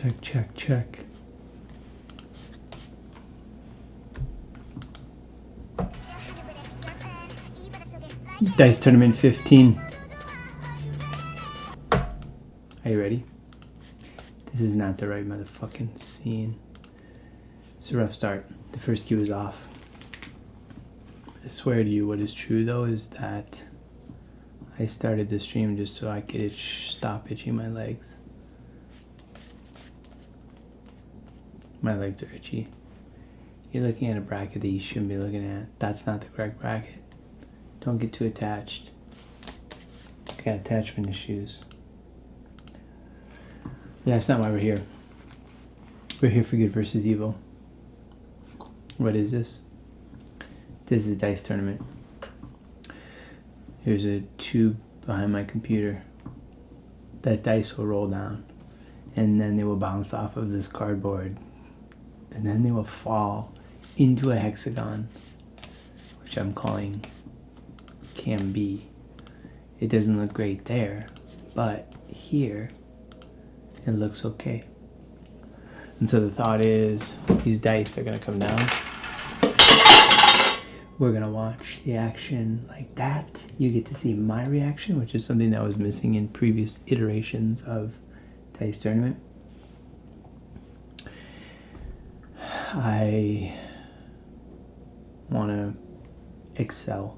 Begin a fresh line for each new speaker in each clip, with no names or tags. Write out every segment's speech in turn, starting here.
Check, check, check. Dice Tournament 15. Are you ready? This is not the right motherfucking scene. It's a rough start. The first cue is off. I swear to you, what is true though is that I started the stream just so I could stop itching my legs. My legs are itchy. You're looking at a bracket that you shouldn't be looking at. That's not the correct bracket. Don't get too attached. I got attachment issues. Yeah, that's not why we're here. We're here for good versus evil. What is this? This is a dice tournament. Here's a tube behind my computer. That dice will roll down, and then they will bounce off of this cardboard, and then they will fall into a hexagon, which I'm calling Cam B. It doesn't look great there, but here it looks okay. And so the thought is these dice are going to come down. We're going to watch the action like that. You get to see my reaction, which is something that was missing in previous iterations of Dice Tournament. I want to excel.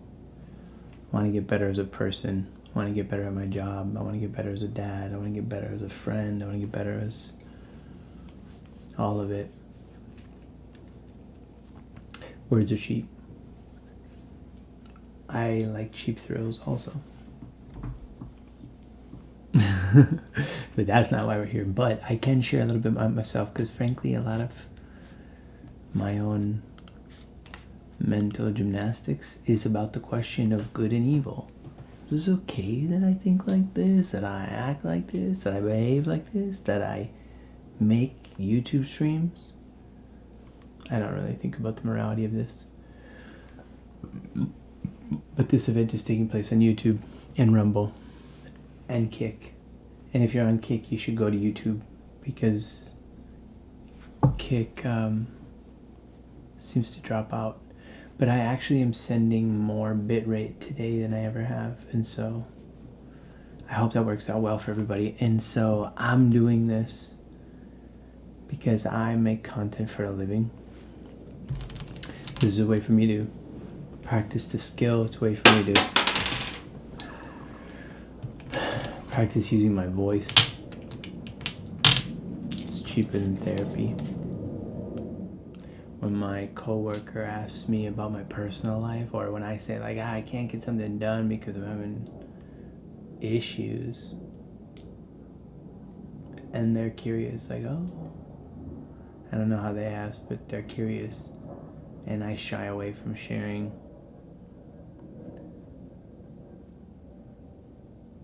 I want to get better as a person. I want to get better at my job. I want to get better as a dad. I want to get better as a friend. I want to get better as all of it. Words are cheap. I like cheap thrills also. But that's not why we're here. But I can share a little bit about myself because frankly a lot of my own mental gymnastics is about the question of good and evil. Is it okay that I think like this, that I act like this, that I behave like this, that I make YouTube streams? I don't really think about the morality of this. But this event is taking place on YouTube and Rumble and Kick. And if you're on Kick, you should go to YouTube because Kick seems to drop out. But I actually am sending more bitrate today than I ever have. And so I hope that works out well for everybody. And so I'm doing this because I make content for a living. This is a way for me to practice the skill. It's a way for me to practice using my voice. It's cheaper than therapy. When my coworker asks me about my personal life, or when I say like, I can't get something done because I'm having issues, and they're curious, like, oh, I don't know how they asked, but they're curious, and I shy away from sharing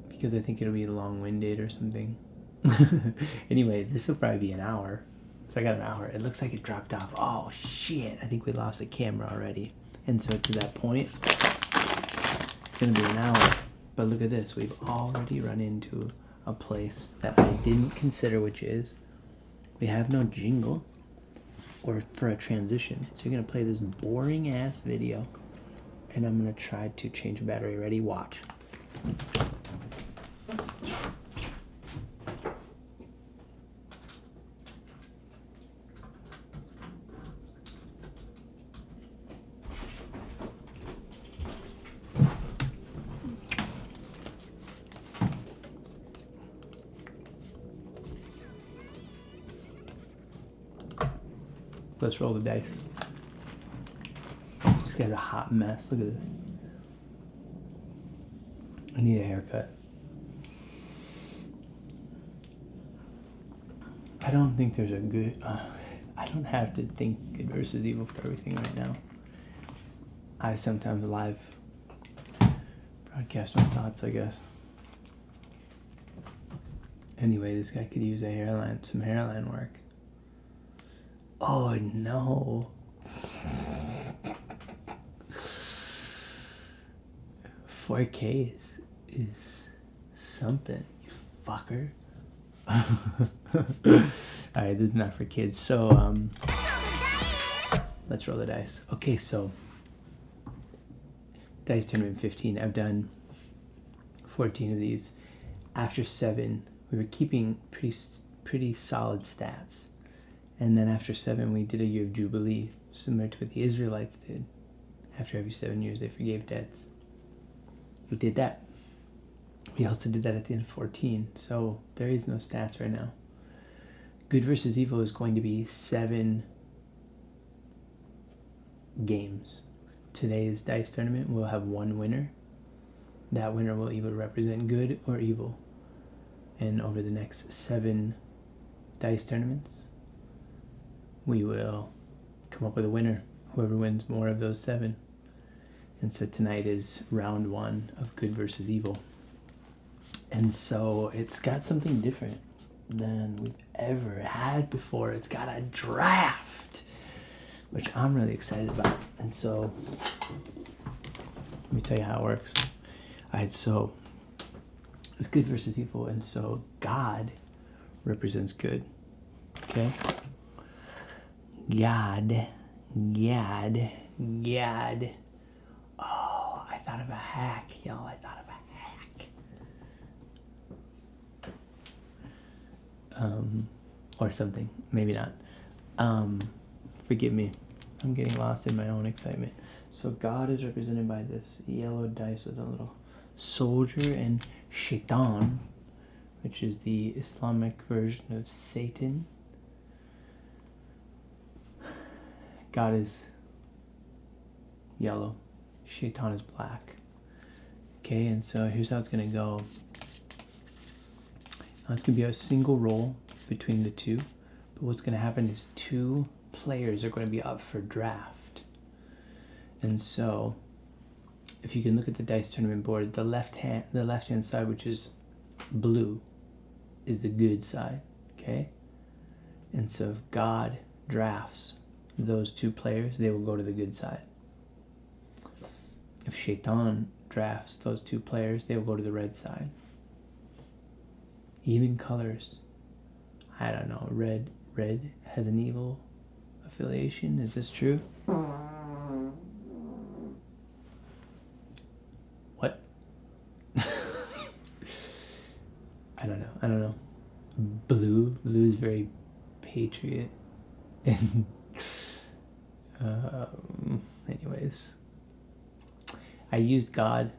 because I think it'll be long-winded or something. Anyway, this will probably be an hour. So I got an hour. It looks like it dropped off. Oh shit, I think we lost the camera already. And so to that point, it's gonna be an hour. But look at this, we've already run into a place that I didn't consider, which is we have no jingle or for a transition. So you're gonna play this boring ass video and I'm gonna try to change the battery. Ready? Watch. Let's roll the dice. This guy's a hot mess. Look at this. I need a haircut. I don't think there's a good... I don't have to think good versus evil for everything right now. I sometimes live broadcast my thoughts, I guess. Anyway, this guy could use a hairline, some hairline work. Oh no. 4K is something, you fucker. All right, this is not for kids. So let's roll the dice. Okay, so dice tournament 15. I've done 14 of these. After 7, we were keeping pretty solid stats, and then after 7, we did a year of jubilee, similar to what the Israelites did. After every 7 years, they forgave debts. We did that. We also did that at the end of 14. So there is no stats right now. Good versus evil is going to be 7 games. Today's dice tournament will have 1 winner. That winner will either represent good or evil. And over the next 7 dice tournaments, we will come up with a winner. Whoever wins more of those 7. And so tonight is round 1 of good versus evil. And so it's got something different than we've ever had before. It's got a draft, which I'm really excited about. And so let me tell you how it works. Alright, so it's good versus evil, and so God represents good. Okay? God. Oh, I thought of a hack, y'all. I thought of a hack. Or something. Maybe not. Forgive me. I'm getting lost in my own excitement. So God is represented by this yellow dice with a little soldier, and Shaitan, which is the Islamic version of Satan. God is yellow. Shaitan is black. Okay, and so here's how it's going to go. It's going to be a single roll between the two. But what's going to happen is 2 players are going to be up for draft. And so if you can look at the dice tournament board, the left hand side, which is blue, is the good side. Okay? And so if God drafts those 2 players, they will go to the good side. If Shaitan drafts those 2 players, they will go to the red side. Even colors. I don't know. Red has an evil affiliation. Is this true? What? I don't know. Blue is very patriot. And anyways, I used God,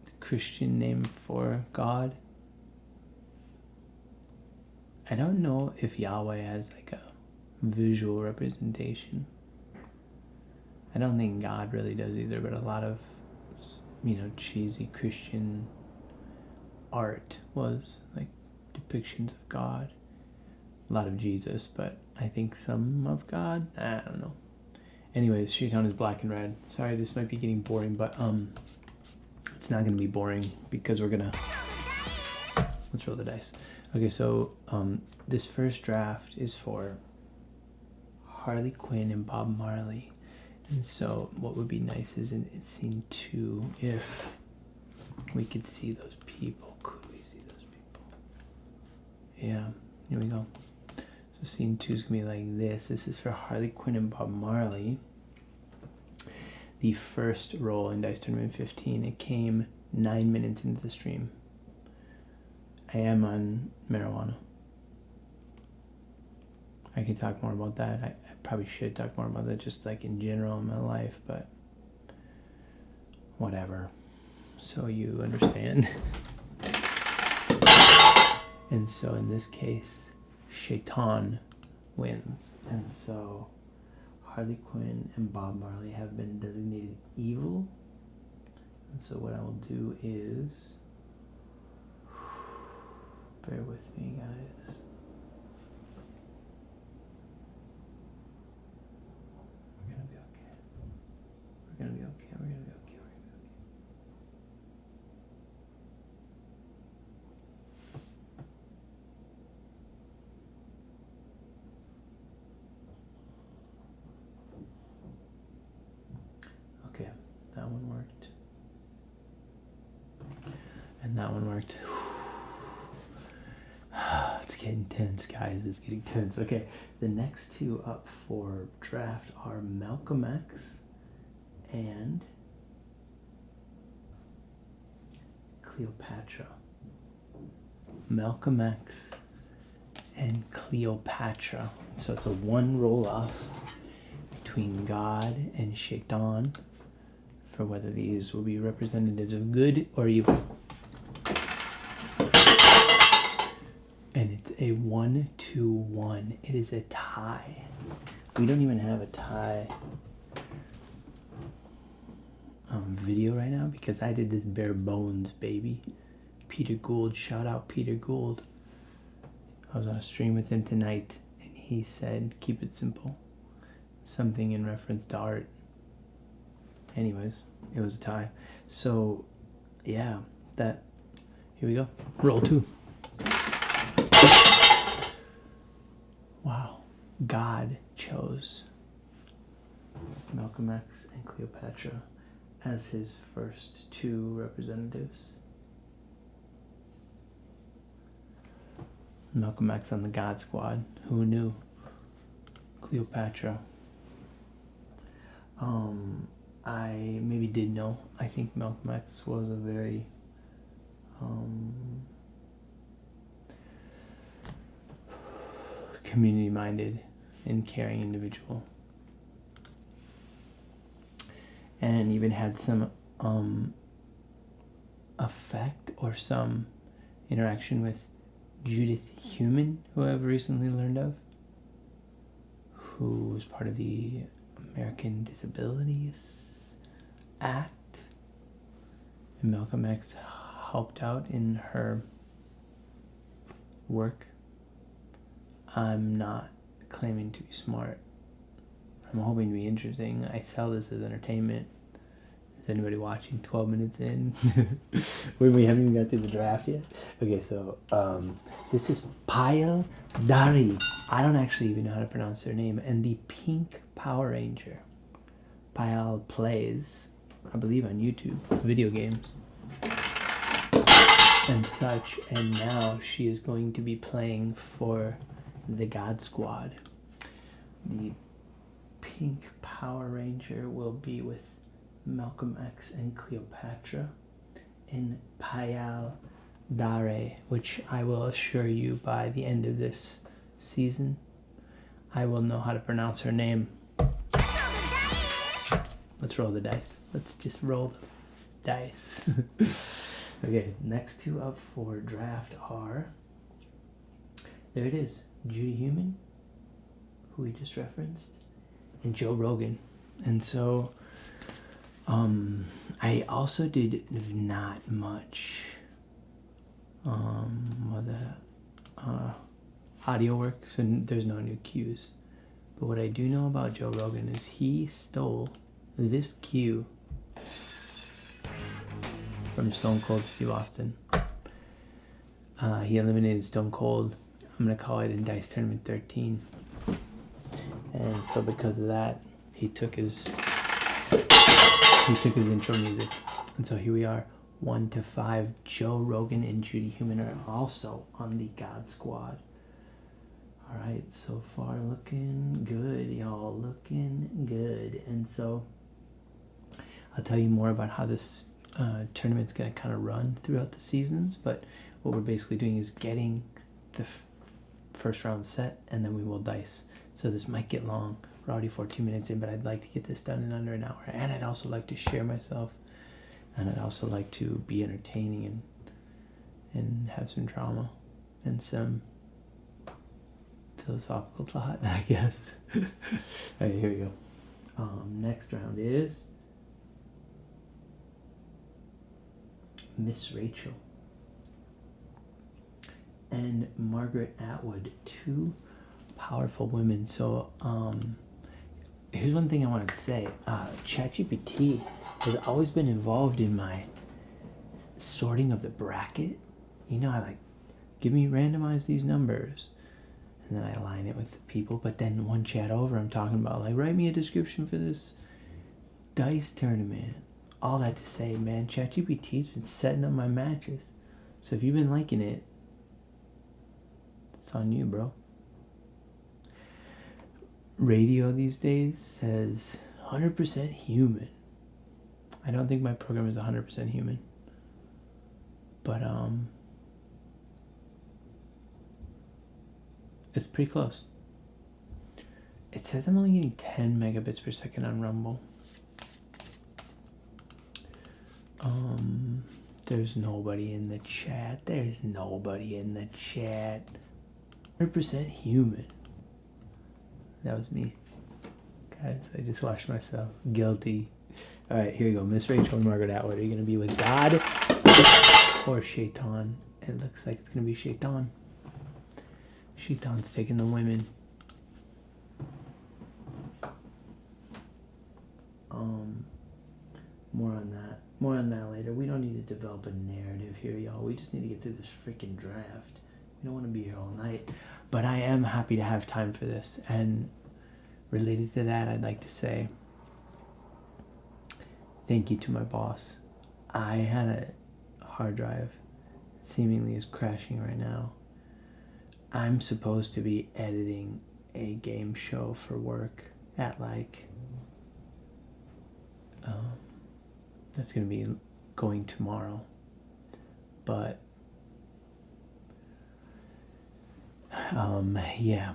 the Christian name for God. I don't know if Yahweh has like a visual representation. I don't think God really does either, but a lot of, cheesy Christian art was like depictions of God. A lot of Jesus, but I think some of God. I don't know. Anyways, Shaitan is black and red. Sorry, this might be getting boring, but it's not going to be boring because we're going to... Let's roll the dice. Okay, so this first draft is for Harley Quinn and Bob Marley. And so what would be nice is in scene 2, if we could see those people. Could we see those people? Yeah, here we go. So scene 2 is going to be like this. This is for Harley Quinn and Bob Marley. The first roll in Dice Tournament 15, it came 9 minutes into the stream. I am on marijuana. I can talk more about that. I probably should talk more about that just like in general in my life, but whatever. So you understand. And so in this case, Shaitan wins. And so Harley Quinn and Bob Marley have been designated evil. And so what I will do is... Bear with me, guys. We're gonna be okay. We're gonna be okay. We're gonna be okay. We're gonna be okay. Okay, that one worked. And that one worked. Let's getting tense, guys. It's getting tense. Okay, the next two up for draft are Malcolm X and Cleopatra. Malcolm X and Cleopatra. So it's a one roll off between God and Shaitan for whether these will be representatives of good or evil. And it's a 1-2-1. It is a tie. We don't even have a tie video right now because I did this bare bones, baby. Peter Gould, shout out Peter Gould. I was on a stream with him tonight and he said, keep it simple. Something in reference to art. Anyways, it was a tie. So, yeah, here we go. Roll 2. Wow. God chose Malcolm X and Cleopatra as his first two representatives. Malcolm X on the God Squad. Who knew? Cleopatra. I maybe did know. I think Malcolm X was a very community-minded and caring individual, and even had some effect or some interaction with Judith Heumann, who I've recently learned of, who was part of the American Disabilities Act, and Malcolm X helped out in her work. I'm not claiming to be smart. I'm hoping to be interesting. I sell this as entertainment. Is anybody watching 12 minutes in? We haven't even got through the draft yet. Okay, so this is Payal Dari. I don't actually even know how to pronounce their name. And the Pink Power Ranger. Payal plays, I believe, on YouTube, video games and such. And now she is going to be playing for the God Squad. The Pink Power Ranger will be with Malcolm X and Cleopatra in Payal Dare, which I will assure you by the end of this season, I will know how to pronounce her name. Let's roll the dice. Let's just roll the dice. Okay, next two up for draft are, there it is, Judy Heumann, who we just referenced, and Joe Rogan. And so I also did not much audio work, so there's no new cues. But what I do know about Joe Rogan is he stole this cue from Stone Cold Steve Austin. He eliminated Stone Cold. I'm going to call it in Dice Tournament 13. And so because of that, he took his intro music. And so here we are, 1 to 5. Joe Rogan and Judy Heumann are also on the God Squad. All right, so far looking good, y'all, looking good. And so I'll tell you more about how this tournament's going to kind of run throughout the seasons, but what we're basically doing is getting the first round set, and then we will dice. So this might get long. We're already 14 minutes in, but I'd like to get this done in under an hour, and I'd also like to share myself, and I'd also like to be entertaining and have some drama and some philosophical thought, I guess. All right, here we go. Next round is Miss Rachel and Margaret Atwood, two powerful women. So here's one thing I wanted to say. ChatGPT has always been involved in my sorting of the bracket. You know, I like, give me, randomize these numbers, and then I align it with the people. But then one chat over, I'm talking about, like, write me a description for this dice tournament. All that to say, man, ChatGPT's been setting up my matches. So if you've been liking it, It's on you, bro. Radio these days says 100% human. I don't think my program is 100% human. But, it's pretty close. It says I'm only getting 10 megabits per second on Rumble. There's nobody in the chat. There's nobody in the chat. 100% human. That was me. Guys, I just watched myself. Guilty. Alright, here you go. Miss Rachel and Margaret Atwood. Are you going to be with God or Shaitan? It looks like it's going to be Shaitan. Shaitan's taking the women. More on that later. We don't need to develop a narrative here, y'all. We just need to get through this freaking draft. We don't want to be here all night. But I am happy to have time for this. And related to that, I'd like to say thank you to my boss. I had a hard drive that seemingly is crashing right now. I'm supposed to be editing a game show for work at like that's gonna be going tomorrow, but yeah,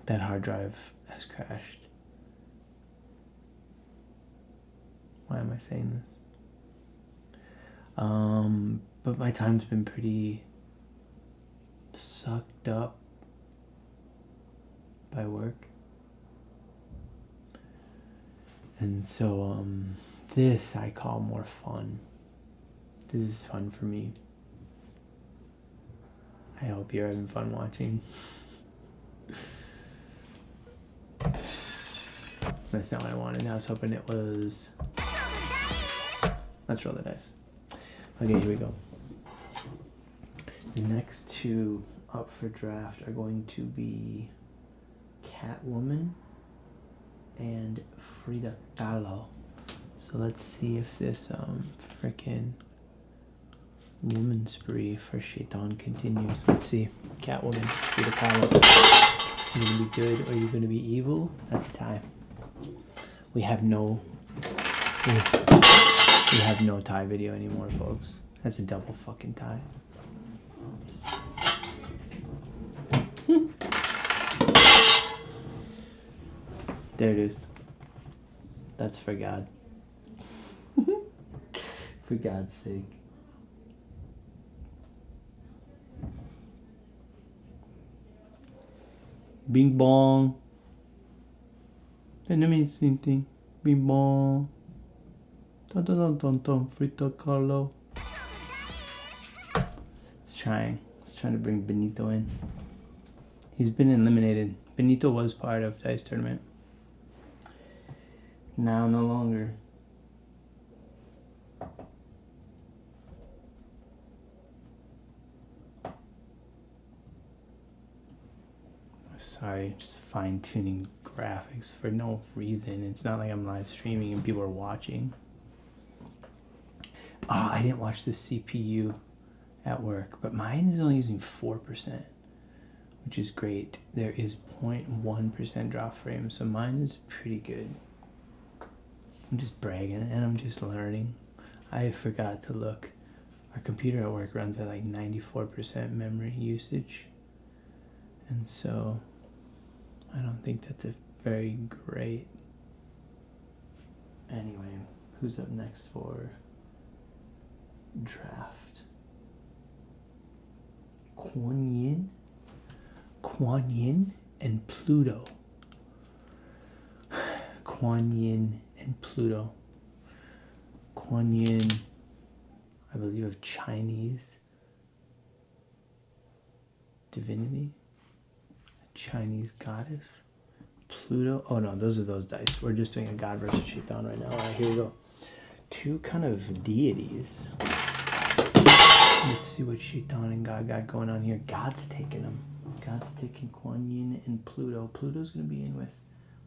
that hard drive has crashed. Why am I saying this? But my time's been pretty sucked up by work, and so this I call more fun. This is fun for me. I hope you're having fun watching. That's not what I wanted. I was hoping it was. Let's roll the dice. Okay, here we go. The next two up for draft are going to be Catwoman and Frida Kahlo. So let's see if this frickin' woman spree for Shaitan continues. Let's see. Catwoman, Frida Kahlo. Are you gonna be good or are you gonna be evil? That's a tie. We have no tie video anymore, folks. That's a double fucking tie. There it is. That's for God. For God's sake. Bing bong. Let me sing thing. Bing bong. Dun dun dun dun dun. Frida Kahlo. It's trying to bring Benito in. He's been eliminated. Benito was part of Dice Tournament. Now no longer. Sorry, just fine-tuning graphics for no reason. It's not like I'm live streaming and people are watching. I didn't watch the CPU at work, but mine is only using 4%, which is great. There is 0.1% drop frame, so mine is pretty good. I'm just bragging and I'm just learning. I forgot to look. Our computer at work runs at like 94% memory usage, and so I don't think that's a very great. Anyway, who's up next for draft? Kuan Yin and Pluto. Kuan Yin and Pluto. Kuan Yin, I believe, of Chinese divinity, a Chinese goddess. Pluto, oh no, those are those dice. We're just doing a God versus Shaitan right now. All right, here we go. Two kind of deities. Let's see what Shaitan and God got going on here. God's taking them. God's taking Kuan Yin and Pluto. Pluto's going to be in with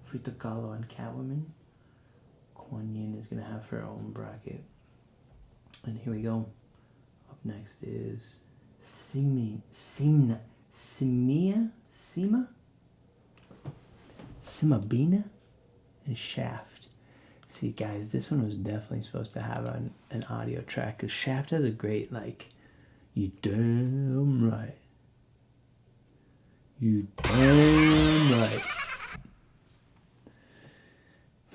Frida Kahlo and Catwoman. Kuan Yin is going to have her own bracket. And here we go. Up next is Simna Simabina, and Shaft. See, guys, this one was definitely supposed to have an audio track, because Shaft has a great, like, you damn right. You damn right.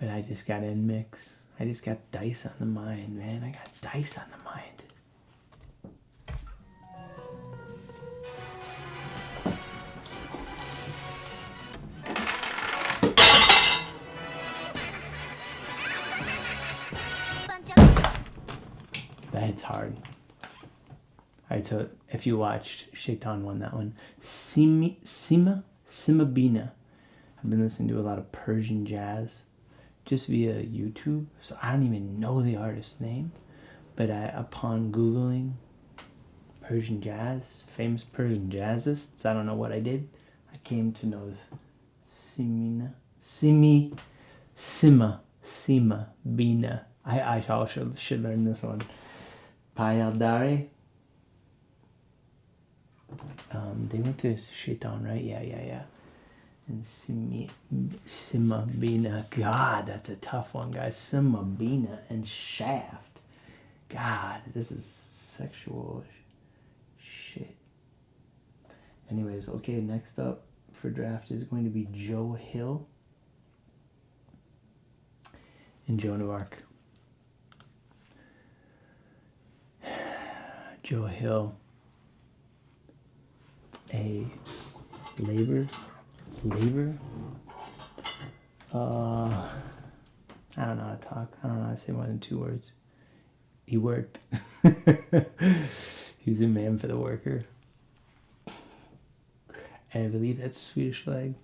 But I just got in mix. I just got dice on the mind, man. I got dice on the mind. That hits hard. Alright, so if you watched, Shaitan won that one. Simabina. I've been listening to a lot of Persian jazz just via YouTube, so I don't even know the artist's name, but upon Googling Persian jazz, famous Persian jazzists, I don't know what I did, I came to know Simabina. I also should learn this one. Payaldare. They went to Shaitan, right? Yeah. And Simabina. God, that's a tough one, guys. Simabina and Shaft. God, this is sexual shit. Anyways, okay, next up for draft is going to be Joe Hill and Joan of Arc. Joe Hill, a labor. I don't know how to talk. I don't know how to say more than 2 words. He worked. He's a man for the worker. And I believe that's Swedish flag.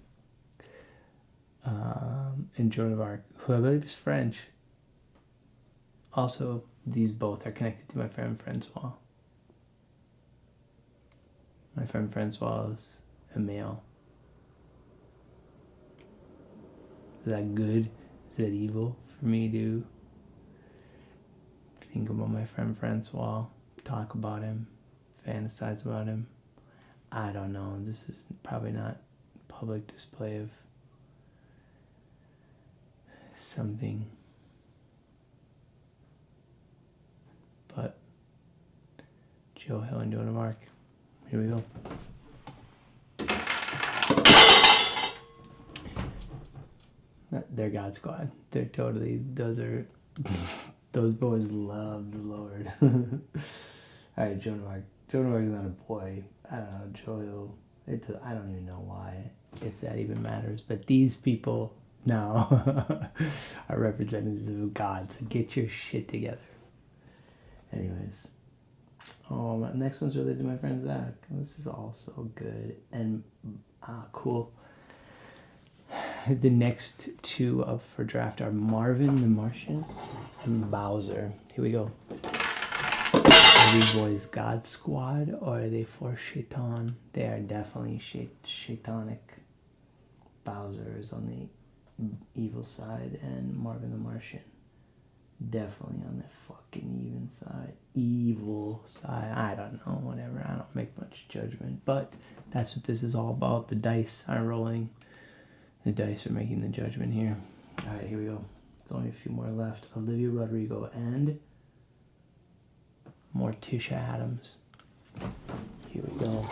And Joan of Arc, who I believe is French. Also, these both are connected to my friend Francois. My friend Francois is a male. Is that good? Is that evil for me to think about my friend Francois, talk about him, fantasize about him? I don't know. This is probably not public display of something. But Joe Hill and Joan of Arc. Here we go. They're God Squad. They're totally, those boys love the Lord. Alright, Joan of Arc. Joan of Arc is not a boy. I don't know, Joe Hill. I don't even know why, if that even matters. But these people now are representatives of God. So get your shit together. Anyways. Oh, my next one's related to my friend Zach. This is also good. And, cool. The next 2 up for draft are Marvin the Martian and Bowser. Here we go. Are these boys God Squad or are they for Shaitan? They are definitely Shaitanic. Bowser is on the evil side and Marvin the Martian definitely on the fucking evil side. I don't know, whatever. I don't make much judgment, but that's what this is all about. The dice are rolling. The dice are making the judgment here. Alright, here we go. There's only a few more left. Olivia Rodrigo and Morticia Adams. Here we go.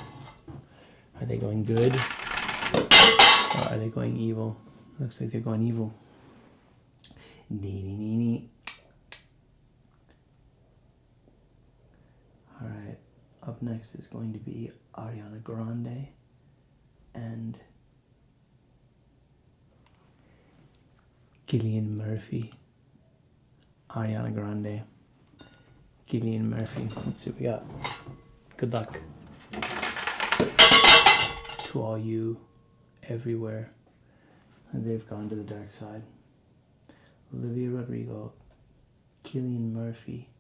Are they going good? Or are they going evil? Looks like they're going evil. Alright, up next is going to be Ariana Grande and Cillian Murphy. Ariana Grande, Cillian Murphy. Let's see what we got. Good luck to all you everywhere. And they've gone to the dark side. Olivia Rodrigo, Cillian Murphy,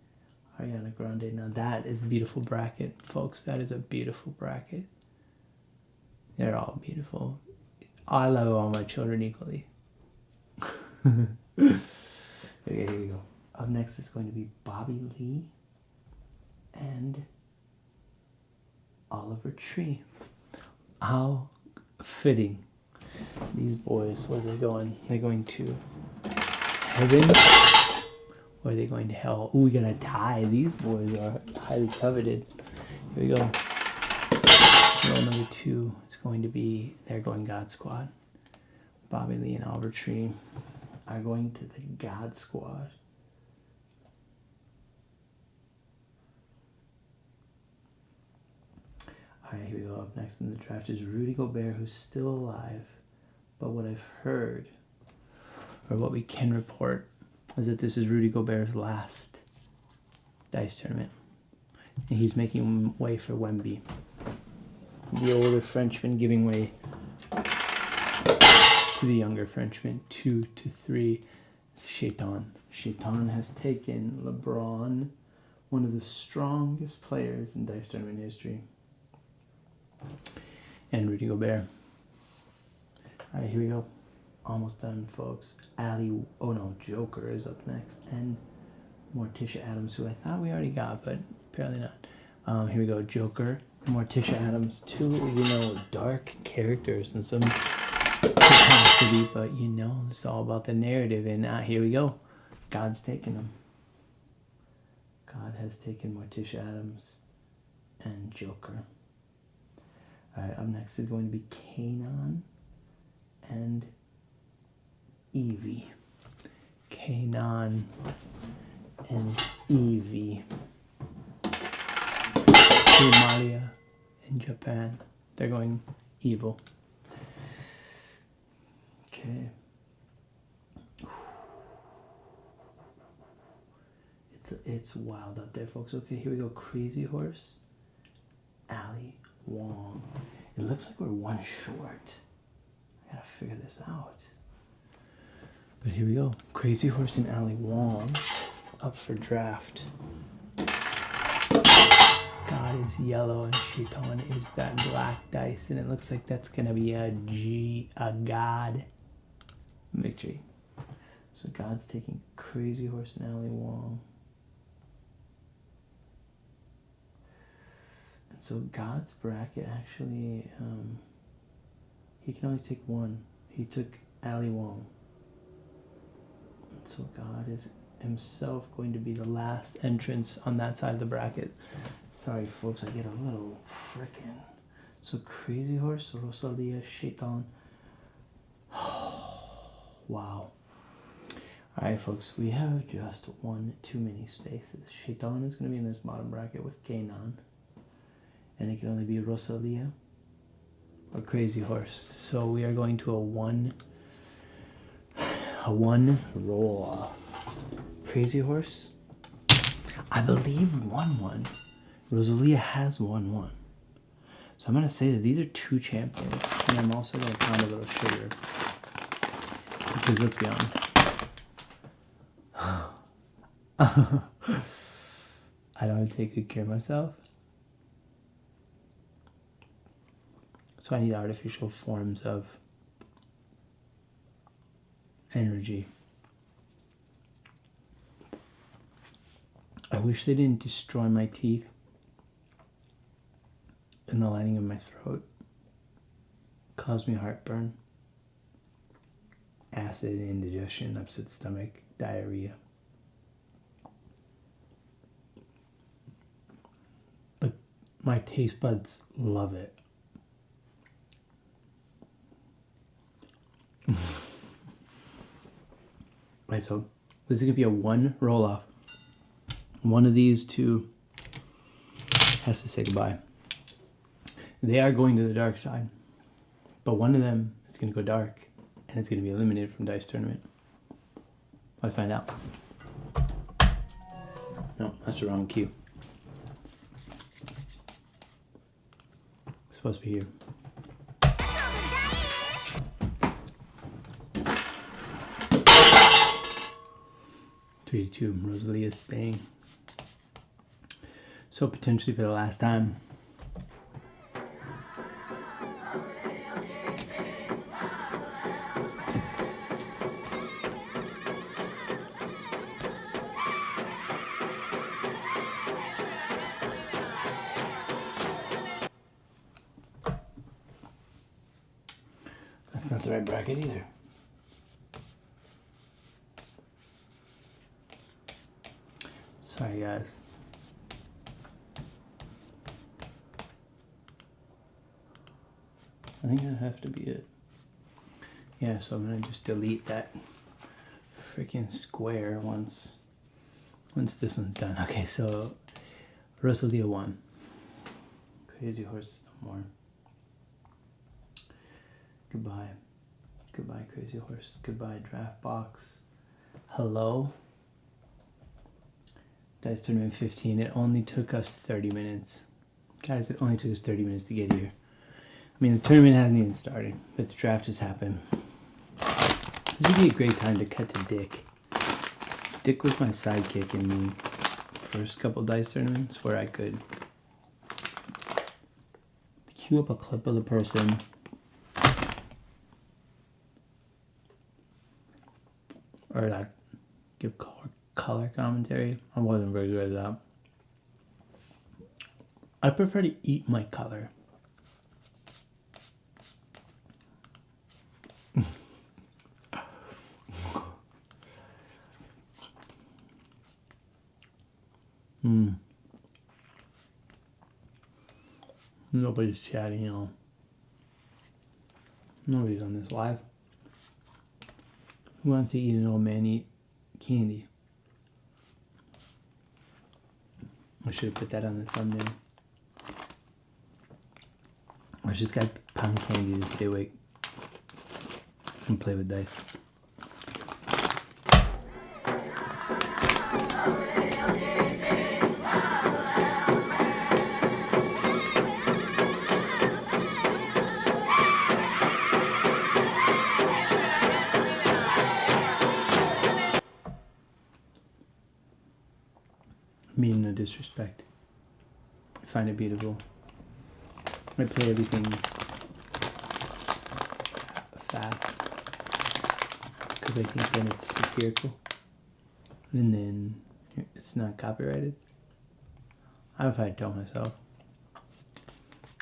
Ariana Grande. Now that is a beautiful bracket, folks. That is a beautiful bracket. They're all beautiful. I love all my children equally. Okay, here we go. Up next is going to be Bobby Lee and Oliver Tree. How fitting. These boys, where are they going? They're going to heaven, or are they going to hell? Ooh, we got a tie. These boys are highly coveted. Here we go. Roll number 2 is going to be, they're going God Squad. Bobby Lee and Albert Tree are going to the God Squad. Alright, here we go. Up next in the draft is Rudy Gobert, who's still alive. But what I've heard, or what we can report, is that this is Rudy Gobert's last dice tournament. And he's making way for Wemby. The older Frenchman giving way to the younger Frenchman. 2-3. It's Shaitan. Shaitan has taken LeBron, one of the strongest players in dice tournament history, and Rudy Gobert. All right, here we go. Almost done, folks. Joker is up next, and Morticia Adams, who I thought we already got, but apparently not. Here we go, Joker and Morticia Adams, two, dark characters in some capacity, but it's all about the narrative, and here we go. God's taken them. God has taken Morticia Adams and Joker. All right, up next is going to be Kanan and Evie. Kanan and Evie. Somalia and Japan. They're going evil. Okay. It's wild out there, folks. Okay, here we go. Crazy Horse, Ali Wong. It looks like we're one short. I gotta figure this out. But here we go. Crazy Horse and Ali Wong up for draft. God is yellow and Shaitan is that black dice, and it looks like that's gonna be a God victory. So God's taking Crazy Horse and Ali Wong. And so God's bracket actually, he can only take one. He took Ali Wong. And so God is himself going to be the last entrance on that side of the bracket. Sorry, folks, I get a little frickin'. So Crazy Horse, Rosalia, Shaitan. Wow. Alright, folks, we have just one too many spaces. Shaitan is going to be in this bottom bracket with Kanan. And it can only be Rosalia or Crazy Horse. So we are going to a one roll off. Crazy Horse, I believe, won one. Rosalia has won one. So I'm going to say that these are two champions. And I'm also going to pound a little sugar. Because let's be honest. I don't take good care of myself. So I need artificial forms of energy. I wish they didn't destroy my teeth and the lining of my throat. Cause me heartburn, acid, indigestion, upset stomach, diarrhea. But my taste buds love it. Right, so this is going to be a one roll off. One of these two has to say goodbye. They are going to the dark side, but one of them is going to go dark, and it's going to be eliminated from Dice Tournament. I'll find out. No, that's the wrong cue. It's supposed to be here. 3-2, Rosalia is staying. So potentially for the last time. That's not the right bracket either. Sorry, guys. I think that have to be it. Yeah, so I'm gonna just delete that freaking square once this one's done. Okay, so Rosalia 1. Crazy Horses No More. Goodbye. Goodbye, Crazy Horse. Goodbye, Draft Box. Hello. Dice Tournament 15. It only took us 30 minutes. Guys, it only took us 30 minutes to get here. I mean, the tournament hasn't even started, but the draft just happened. This would be a great time to cut to Dick. Dick was my sidekick in the first couple dice tournaments where I could queue up a clip of the person, or like give color commentary. I wasn't very good at that. I prefer to eat my color. Nobody's chatting, you know. Nobody's on this live. Who wants to eat an old man eat candy? I should have put that on the thumbnail. Watch this guy pound candy to stay awake and play with dice. Mean no disrespect. I find it beautiful. I play everything fast because I think then it's satirical and then it's not copyrighted. I've had to tell myself.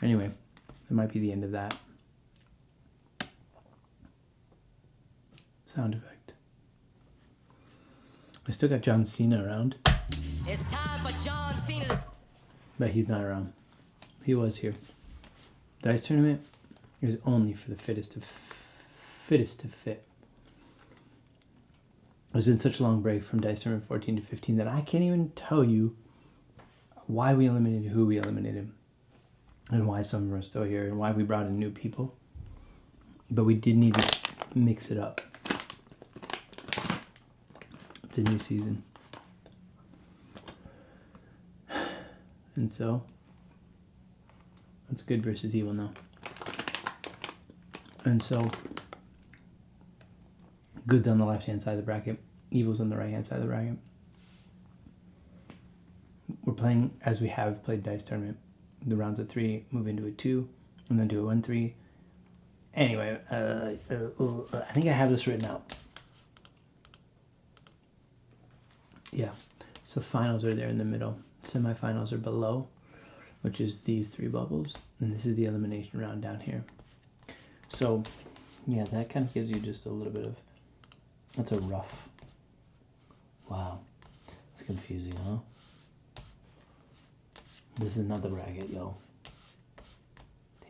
Anyway, that might be the end of that sound effect. I still got John Cena around.
It's time for John Cena.
But he's not around. He was here. Dice tournament is only for the fittest to fit. There's been such a long break from Dice tournament 14 to 15 that I can't even tell you why we eliminated who we eliminated and why some of them are still here and why we brought in new people. But we did need to mix it up. It's a new season. And so, that's good versus evil now. And so, good's on the left-hand side of the bracket, evil's on the right-hand side of the bracket. We're playing as we have played Dice Tournament. The rounds of 3 move into a 2, and then do a 1-3. Anyway, I think I have this written out. Yeah, so finals are there in the middle. Semifinals are below, which is these 3 bubbles, and this is the elimination round down here. So, yeah, that kind of gives you just a little bit of, that's a rough, wow, it's confusing, huh? This is not the bracket, yo.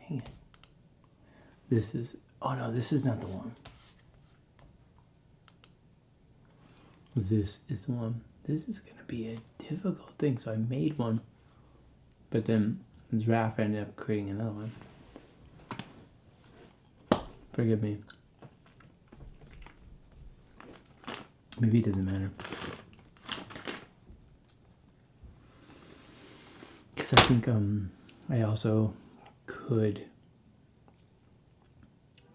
Dang it. This is, oh no, this is not the one. This is the one. This is going to be a difficult thing. So I made one, but then the draft ended up creating another one. Forgive me. Maybe it doesn't matter. Because I think I also could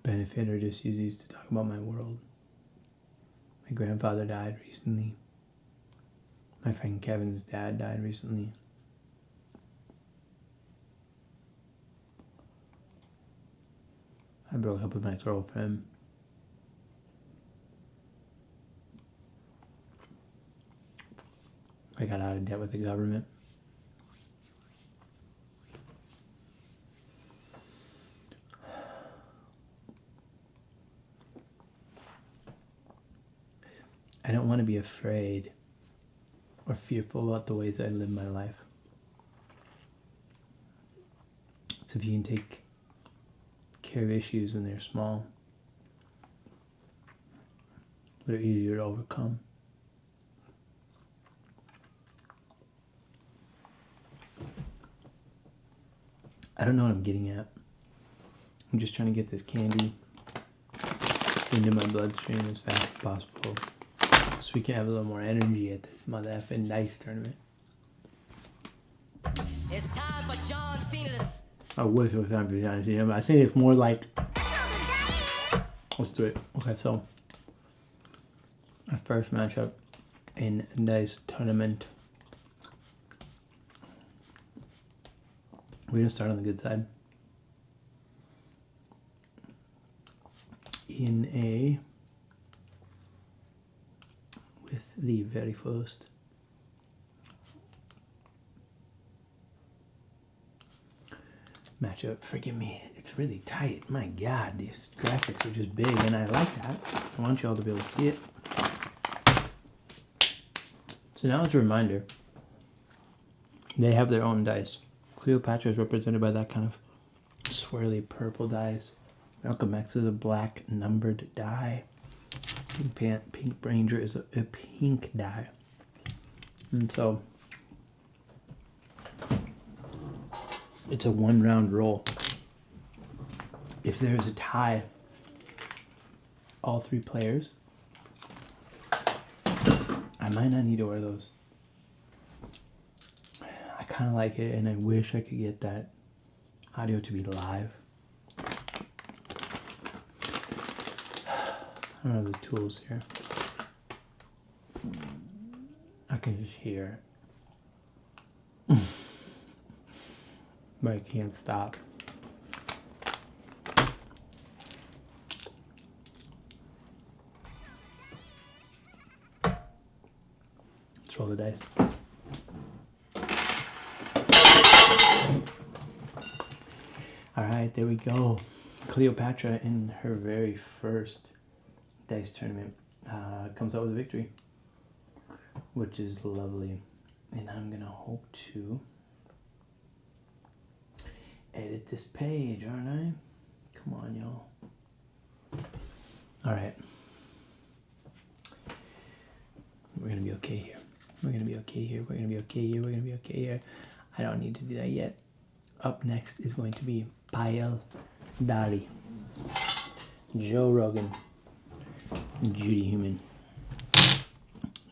benefit or just use these to talk about my world. My grandfather died recently. My friend Kevin's dad died recently. I broke up with my girlfriend. I got out of debt with the government. I don't want to be afraid or fearful about the ways I live my life. So if you can take care of issues when they're small, they're easier to overcome. I don't know what I'm getting at. I'm just trying to get this candy into my bloodstream as fast as possible so we can have a little more energy at this mother effing dice tournament.
It's time for John Cena to...
I wish it was time for John Cena, but I think it's more like... Let's do it. Okay, so our first matchup in dice tournament. We're gonna start on the good side. In A, with the very first matchup. Forgive me, it's really tight. My God, these graphics are just big, and I like that. I want you all to be able to see it. So now it's a reminder. They have their own dice. Cleopatra is represented by that kind of swirly purple dice. Malcolm X is a black numbered die. Pink Ranger is a pink die. And so it's a 1 round roll. If there's a tie, all 3 players, I might not need to wear those. I kind of like it, and I wish I could get that audio to be live. I don't have the tools here. I can just hear it. But I can't stop. Let's roll the dice. Alright, there we go. Cleopatra in her very first dice tournament comes out with a victory, which is lovely. And I'm gonna hope to edit this page, aren't I? Come on, y'all. Alright. We're gonna be okay here. We're gonna be okay here. We're gonna be okay here. We're gonna be okay here. I don't need to do that yet. Up next is going to be Pael Dari, Joe Rogan, Judy Human.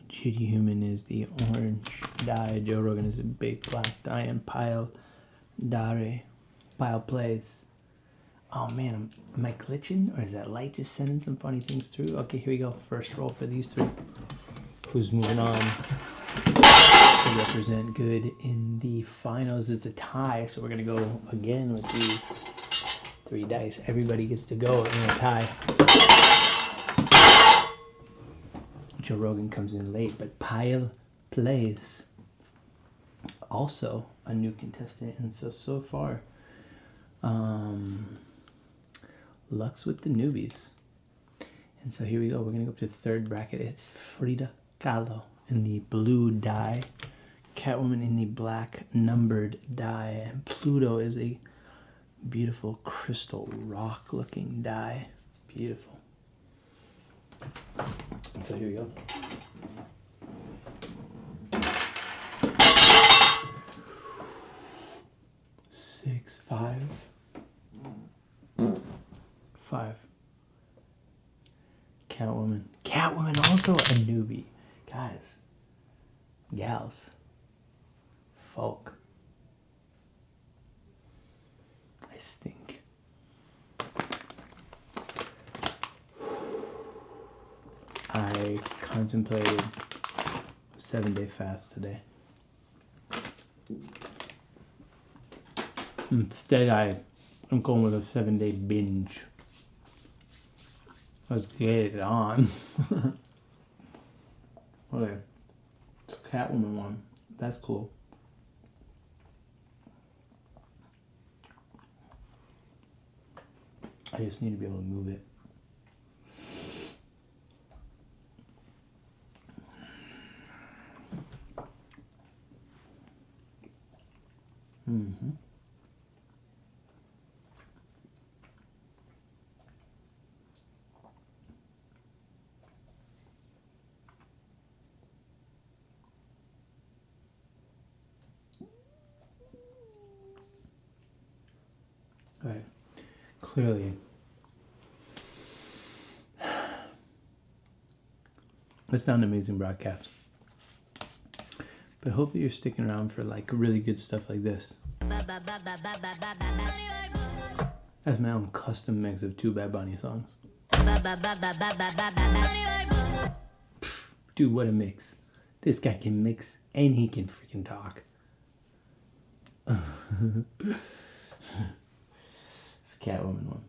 Judy Human is the orange die. Joe Rogan is a big black die. And Pael Dari. Pael plays. Oh man, am I glitching? Or is that light just sending some funny things through? Okay, here we go. First roll for these 3. Who's moving on to represent good in the finals? It's a tie, so we're going to go again with these 3 dice. Everybody gets to go in a tie. Joe Rogan comes in late, but Pael plays. Also a new contestant, and so far, Lux with the newbies. And so here we go. We're going to go up to the 3rd bracket. It's Frida Kahlo in the blue die, Catwoman in the black numbered die, and Pluto is a beautiful crystal rock looking die. It's beautiful. And so here we go. Six, 5. 5. Catwoman. Catwoman also a newbie. Guys. Gals. Folk. I stink. I contemplated a 7-day fast today. Instead, I'm going with a 7-day binge. Let's get it on. Okay. It's a Catwoman one. That's cool. I just need to be able to move it. Mm-hmm. All right. Clearly, it's not an amazing broadcast. But hopefully you're sticking around for like really good stuff like this. That's my own custom mix of 2 Bad Bunny songs. Dude, what a mix. This guy can mix and he can freaking talk. It's a Catwoman one.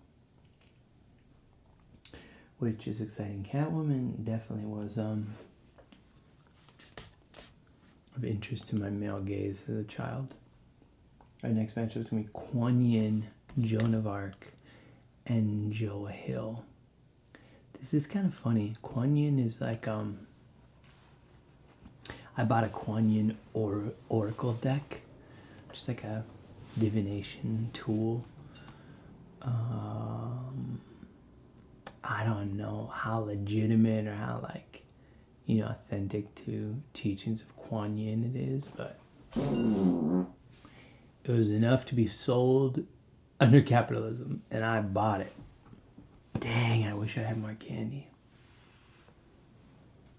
Which is exciting. Catwoman definitely was of interest to my male gaze as a child. Our next matchup is going to be Kuan Yin, Joan of Arc, and Joe Hill. This is kind of funny. Kuan Yin is like, I bought a Kuan Yin Oracle deck, just like a divination tool. I don't know how legitimate or how like, authentic to teachings of Kuan Yin it is, but it was enough to be sold under capitalism, and I bought it. Dang, I wish I had more candy.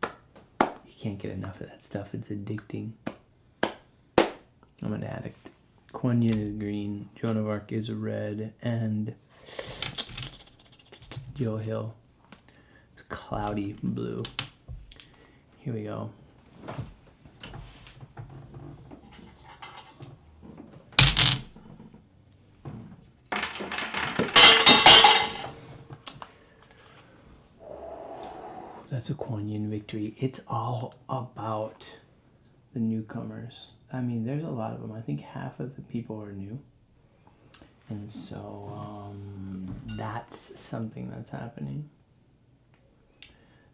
You can't get enough of that stuff. It's addicting. I'm an addict. Kuan Yin is green, Joan of Arc is red, and Joe Hill is cloudy blue. Here we go. That's a Kuan Yin victory. It's all about the newcomers. I mean, there's a lot of them. I think half of the people are new. And so that's something that's happening.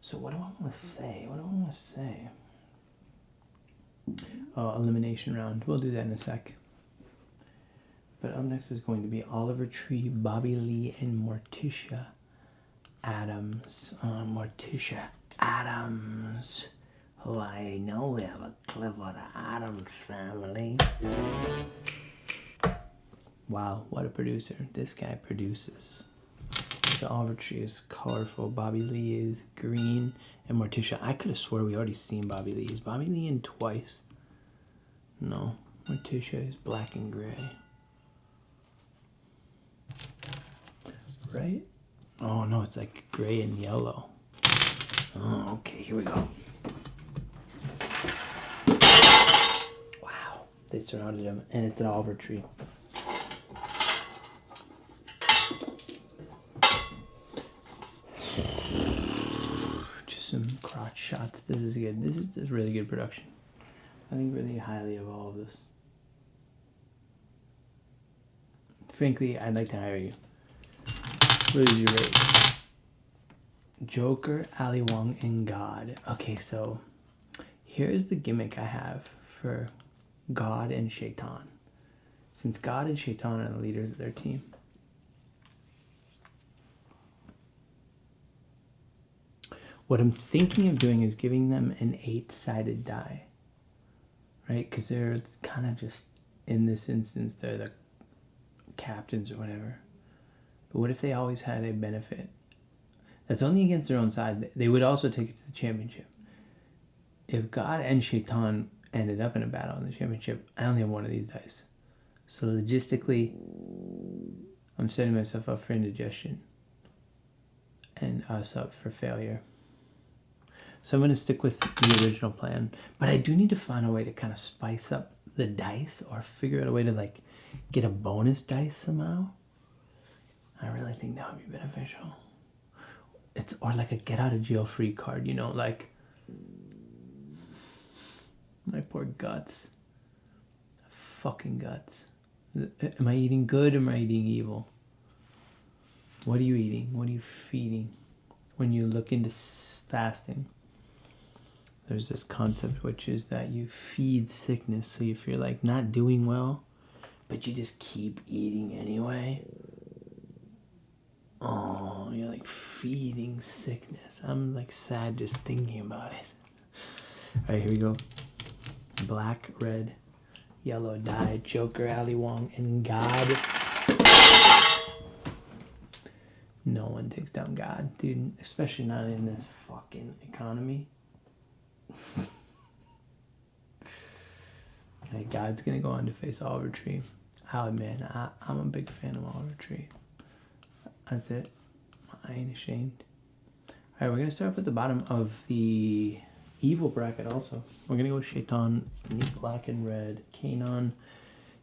So what do I want to say? Oh, elimination round. We'll do that in a sec. But up next is going to be Oliver Tree, Bobby Lee, and Morticia Adams. Morticia Adams, who I know we have a clip of the Adams family. Wow, what a producer. This guy produces. So Oliver Tree is colorful, Bobby Lee is green, and Morticia. I could have swore we already seen Bobby Lee. Is Bobby Lee in twice? No. Morticia is black and gray. Right? Oh no, it's like gray and yellow. Oh, okay, here we go. Wow, they surrounded him, and it's an Oliver Tree. Just some crotch shots. This is good. This is really good production. I think really highly of all of this. Frankly, I'd like to hire you. What is your rate? Joker, Ali Wong, and God. Okay, so here's the gimmick I have for God and Shaitan. Since God and Shaitan are the leaders of their team, what I'm thinking of doing is giving them an 8-sided die. Right? Because they're kind of just, in this instance, they're the captains or whatever. But what if they always had a benefit? That's only against their own side. They would also take it to the championship. If God and Shaitan ended up in a battle in the championship, I only have one of these dice. So logistically, I'm setting myself up for indigestion and us up for failure. So I'm going to stick with the original plan. But I do need to find a way to kind of spice up the dice or figure out a way to like get a bonus dice somehow. I really think that would be beneficial. Or like a get out of jail free card, like my poor guts. Fucking guts. Am I eating good or am I eating evil? What are you eating? What are you feeding? When you look into fasting, there's this concept which is that you feed sickness. So if you're like not doing well, but you just keep eating anyway. Oh, you're like feeding sickness. I'm like sad just thinking about it. All right, here we go. Black, red, yellow dye, Joker, Ali Wong, and God. No one takes down God, dude. Especially not in this fucking economy. Hey, God's gonna go on to face Oliver Tree. Oh man, I'm a big fan of Oliver Tree. That's it. I ain't ashamed. Alright, we're gonna start off at the bottom of the evil bracket also. We're gonna go Shaitan, the black and red, Kanon,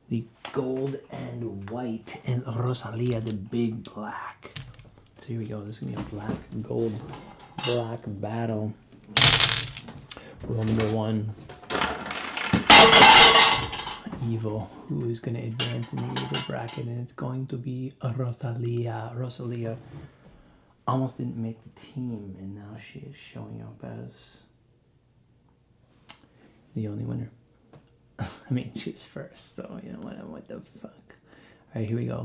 the gold and white, and Rosalia, the big black. So here we go. This is gonna be a black, gold, black battle. Rule number 1. Evil, who is going to advance in the evil bracket, and it's going to be Rosalia. Rosalia almost didn't make the team, and now she is showing up as the only winner. I mean, she's first, so you know what the fuck. All right, here we go.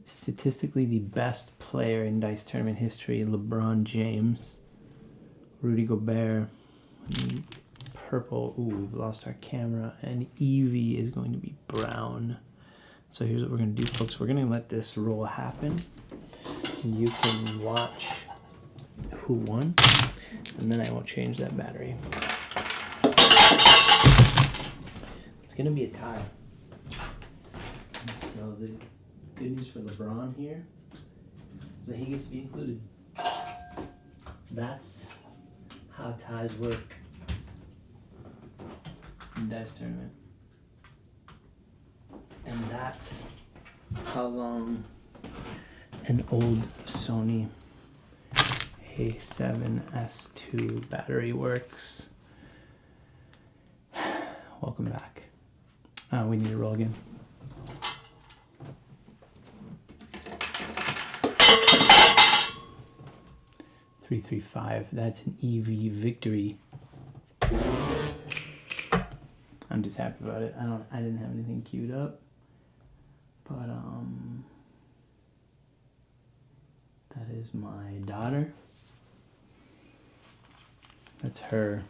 Statistically, the best player in Dice Tournament history: LeBron James, Rudy Gobert. Purple. Ooh, we've lost our camera. And Evie is going to be brown. So here's what we're going to do, folks. We're going to let this roll happen. And you can watch who won. And then I will change that battery. It's going to be a tie. And so the good news for LeBron here is that he gets to be included. That's how ties work. Dice Tournament. And that's how long an old Sony A7S II battery works. Welcome back. We need to roll again. Three, 3, 5. That's an EV victory. I'm just happy about it. I didn't have anything queued up, but that is my daughter. That's her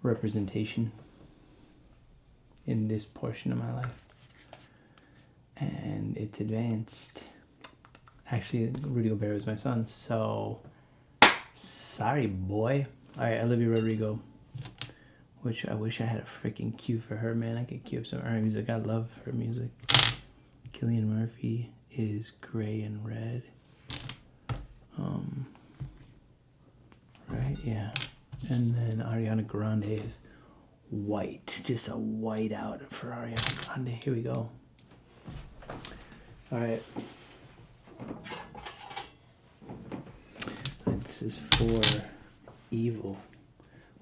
representation in this portion of my life, and it's advanced. Actually, Rudy Gobert is my son, so sorry, boy. All right, Olivia Rodrigo. Which I wish I had a freaking cue for her, man. I could cue up some of her music. I love her music. Cillian Murphy is gray and red. Right, yeah. And then Ariana Grande is white. Just a white out for Ariana Grande. Here we go. All right. This is for evil.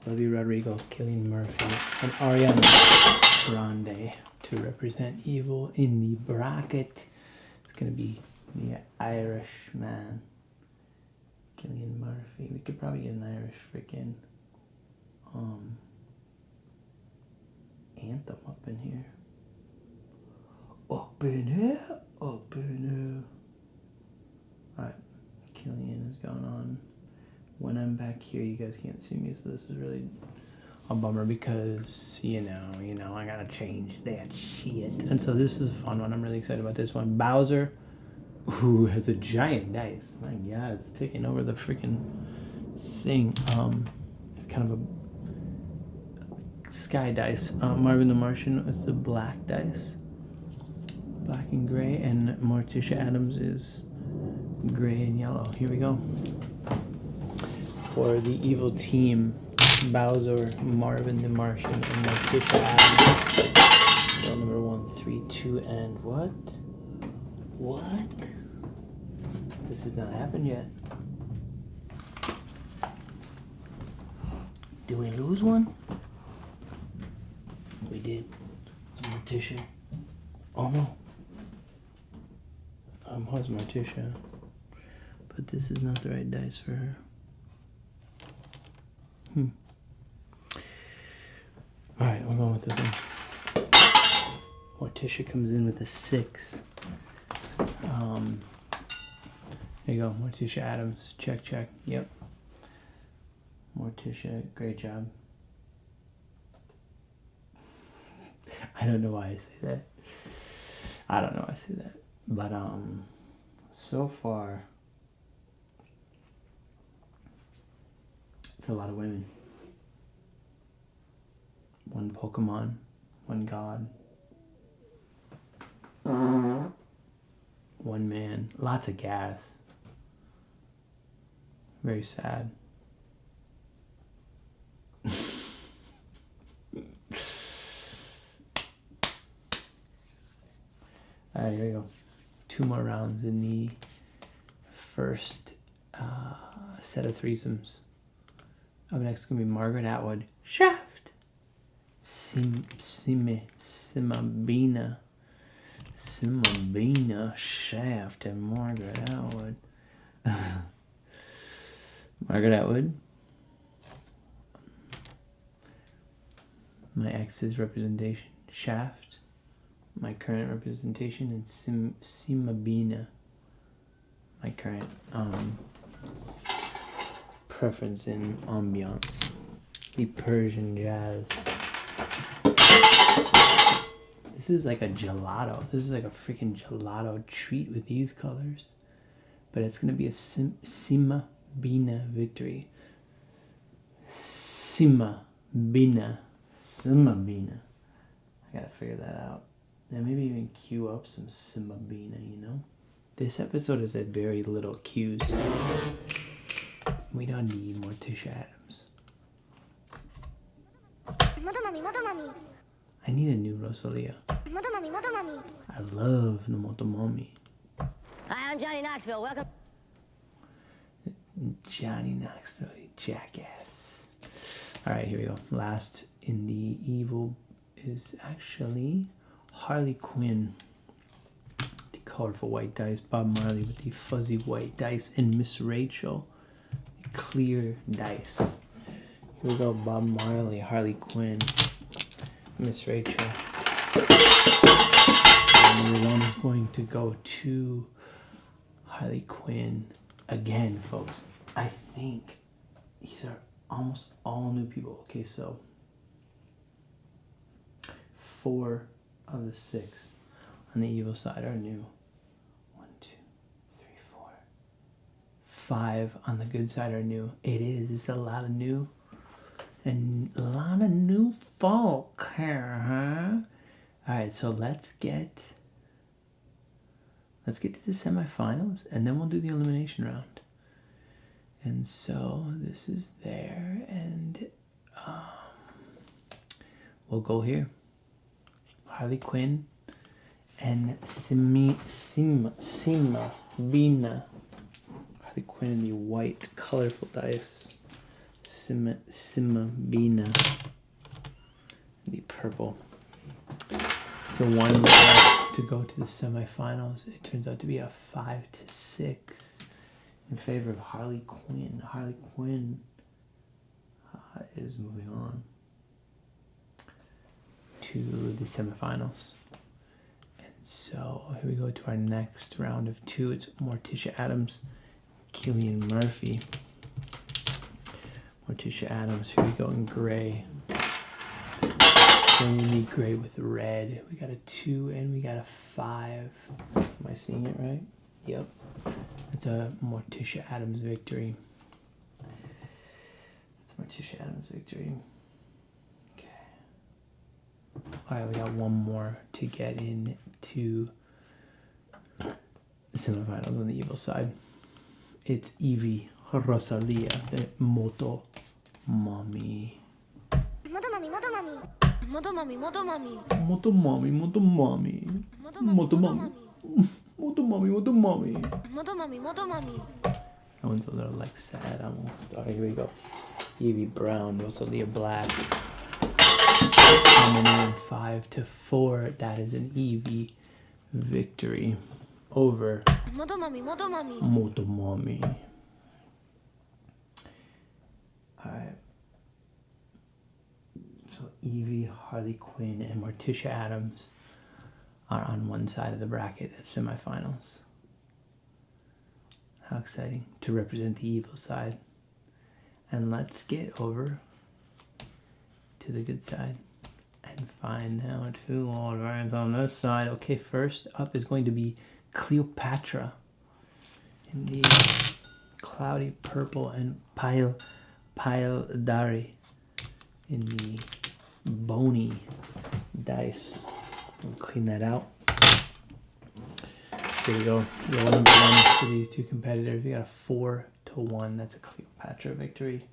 Olivia Rodrigo, Cillian Murphy, and Ariana Grande to represent evil in the bracket. It's going to be the Irish man, Cillian Murphy. We could probably get an Irish freaking anthem up in here. Up in here, up in here. Alright, Cillian is going on. When I'm back here, you guys can't see me, so this is really a bummer because, you know, I gotta change that shit. And so this is a fun one. I'm really excited about this one. Bowser, who has a giant dice. My God, it's taking over the freaking thing. It's kind of a sky dice. Marvin the Martian is the black dice. Black and gray. And Morticia Adams is gray and yellow. Here we go. For the evil team, Bowser, Marvin the Martian, and Morticia Adams. Roll number 1, 3, 2, and what? What? This has not happened yet. Do we lose one? We did. Morticia. Oh no. Where's Morticia? But this is not the right dice for her. Alright, we're going with this one. Morticia comes in with a 6. There you go, Morticia Addams. Check, check. Yep. Morticia, great job. I don't know why I say that. I don't know why I say that. But so far it's a lot of women. 1 Pokemon, 1 God. 1 man. Lots of gas. Very sad. Alright, here we go. 2 more rounds in the first set of threesomes. Up next is going to be Margaret Atwood. Shaft! Simabina, Shaft, and Margaret Atwood. Margaret Atwood. My ex's representation, Shaft. My current representation, and Simabina. My current preference in ambiance. The Persian jazz. This is like a gelato. This is like a freaking gelato treat with these colors. But it's going to be a Simabina victory. Simabina. I gotta figure that out. And maybe even cue up some Simabina, you know? This episode has had very little cues. We don't need Morticia Addams. I need a new Rosalia. I love the Motomami.
Hi, I'm Johnny Knoxville. Welcome.
Johnny Knoxville, you jackass. Alright, here we go. Last in the evil is actually Harley Quinn. The colorful white dice. Bob Marley with the fuzzy white dice. And Miss Rachel, the clear dice. Here we go. Bob Marley, Harley Quinn, Miss Rachel. And we're almost going to go to Harley Quinn again, folks. I think these are almost all new people. Okay, so 4 of the 6 on the evil side are new. 1, 2, 3, 4. 5 on the good side are new. It's a lot of new. And a lot of new folk here, huh? Alright, so let's get to the semifinals, and then we'll do the elimination round. And so this is there, and we'll go here. Harley Quinn and Simabina. Harley Quinn in the white, colorful dice. Simabina, the purple. So 1 left to go to the semifinals. It turns out to be a 5-6 in favor of Harley Quinn. Harley Quinn is moving on to the semifinals. And so here we go to our next round of 2. It's Morticia Addams, Cillian Murphy. Morticia Addams, here we go in gray. So we need gray with red. We got a 2 and we got a 5. Am I seeing it right? Yep. It's a Morticia Addams victory. It's Morticia Addams victory. Okay. Alright, we got 1 more to get into the semifinals on the evil side. It's Evie Rosalia, the Moto Mommy.
Motomami.
Motomami. That one's a little like sad almost. Alright, here we go. Evie Brown, Rosalia Black. Coming in 5-4. That is an Evie victory over Motomami. Alright. So Evie, Harley Quinn, and Morticia Addams are on one side of the bracket of semifinals. How exciting to represent the evil side. And let's get over to the good side and find out who will advance on this side. Okay, first up is going to be Cleopatra in the cloudy purple and Pile Dari in the bony dice. We'll clean that out. There we go. Roll number one for these two competitors. We got a 4-1. That's a Cleopatra victory.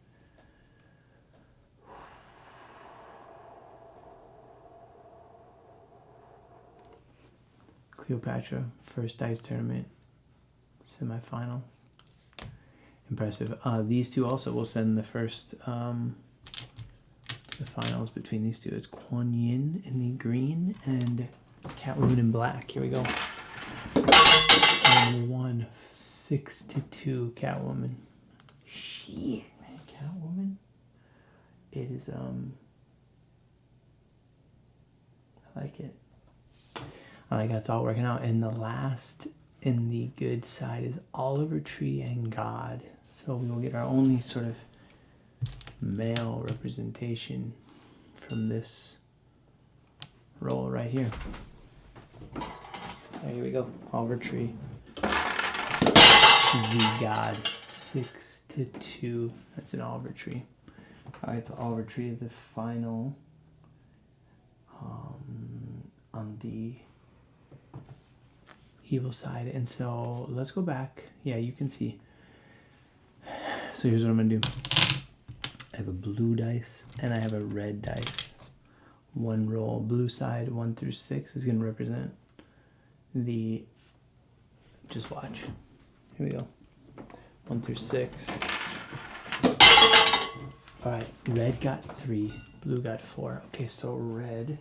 Cleopatra, first dice tournament, semifinals. Impressive. These two also will send the first to the finals between these two. It's Kuan Yin in the green and Catwoman in black. Here we go. Number one, 6-2 Catwoman. Shit, man, Catwoman. It is I like it. I like how it's all working out. And the last in the good side is Oliver Tree and God. So we will get our only sort of male representation from this roll right here. Here we go. Oliver Tree. The God. 6-2. That's an Oliver Tree. Alright, so Oliver Tree is the final on the evil side. And so let's go back. Yeah, you can see. So here's what I'm gonna do. I have a blue dice and I have a red dice. One roll, blue side 1 through 6 is gonna represent the, just watch. Here we go. 1 through 6. Alright, red got 3, blue got 4. Okay, so red,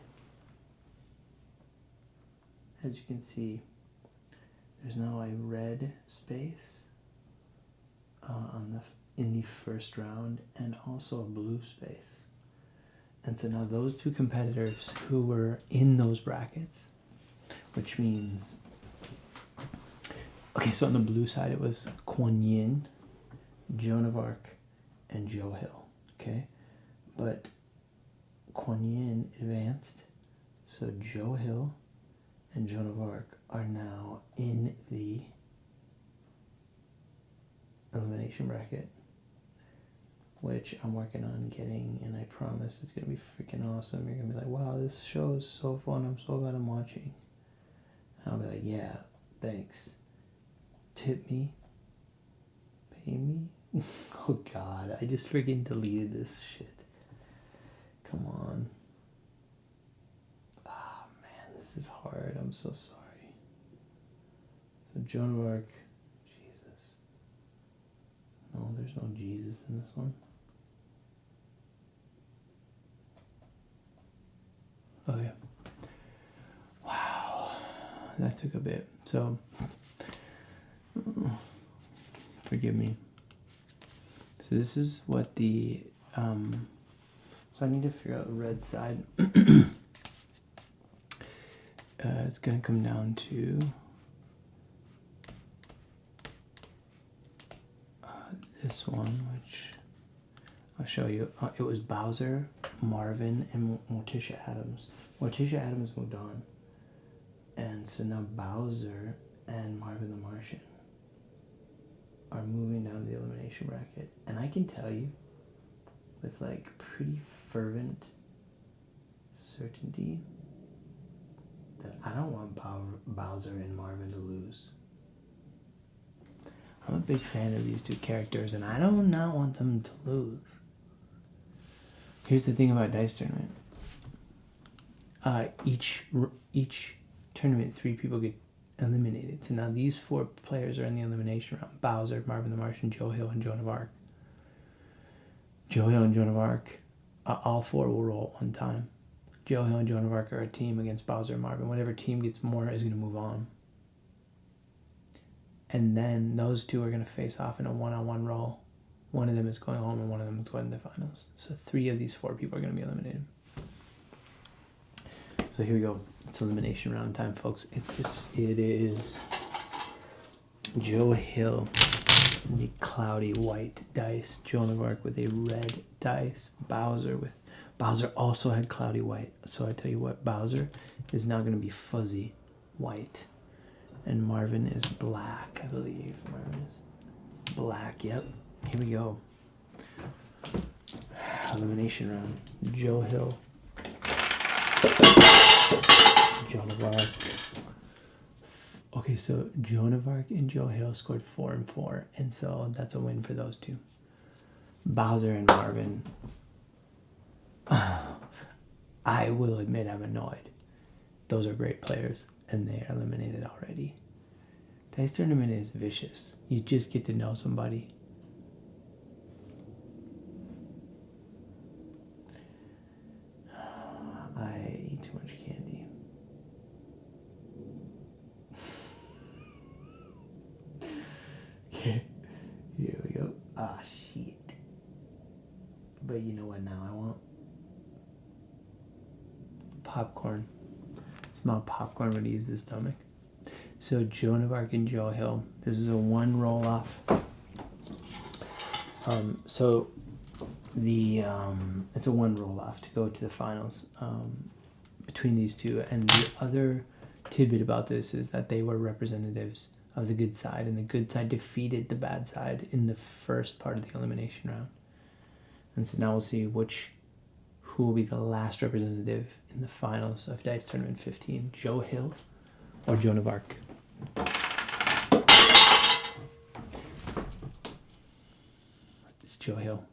as you can see, there's now a red space in the first round and also a blue space. And so now those two competitors who were in those brackets, which means, okay, so on the blue side it was Kuan Yin, Joan of Arc, and Joe Hill, okay? But Kuan Yin advanced, so Joe Hill and Joan of Arc are now in the elimination bracket, which I'm working on getting, and I promise it's gonna be freaking awesome. You're gonna be like, wow, this show is so fun, I'm so glad I'm watching. And I'll be like, yeah, thanks. Tip me. Pay me. Oh god, I just freaking deleted this shit. Come on. Ah, man, this is hard. I'm so sorry. So Joan of Arc. Jesus. No, there's no Jesus in this one. Okay. Wow. That took a bit. So, forgive me. So this is what the, so I need to figure out the red side. It's going to come down to this one, which I'll show you. It was Bowser, Marvin, and Morticia Adams. Morticia Adams moved on. And so now Bowser and Marvin the Martian are moving down to the elimination bracket. And I can tell you with like pretty fervent certainty that I don't want Bowser and Marvin to lose. I'm a big fan of these two characters and I do not want them to lose. Here's the thing about Dice Tournament. Each tournament, 3 people get eliminated. So now these 4 players are in the elimination round. Bowser, Marvin the Martian, Joe Hill, and Joan of Arc. Joe Hill and Joan of Arc, all 4 will roll at one time. Joe Hill and Joan of Arc are a team against Bowser and Marvin. Whatever team gets more is going to move on. And then those 2 are going to face off in a one-on-one roll. One of them is going home and one of them is going to the finals. So 3 of these 4 people are going to be eliminated. So here we go. It's elimination round time, folks. It is Joe Hill, the cloudy white dice. Joan of Arc with a red dice. Bowser also had cloudy white. So I tell you what, Bowser is now going to be fuzzy white. And Marvin is black, I believe. Marvin is black, yep. Here we go. Elimination round. Joe Hill. Joan of Arc. Okay, so Joan of Arc and Joe Hill scored 4 and 4, and so that's a win for those two. Bowser and Marvin. I will admit I'm annoyed. Those are great players, and they are eliminated already. Dice tournament is vicious. You just get to know somebody. I eat too much candy. Okay, here we go. Ah, shit. But you know what now I want? Popcorn. Smell popcorn would use the stomach. So Joan of Arc and Joe Hill. This is a one roll off. It's a one roll off to go to the finals between these two. And the other tidbit about this is that they were representatives of the good side, and the good side defeated the bad side in the first part of the elimination round. And so now we'll see who will be the last representative in the finals of Dice Tournament 15, Joe Hill or Joan of Arc. It's Joe Hill.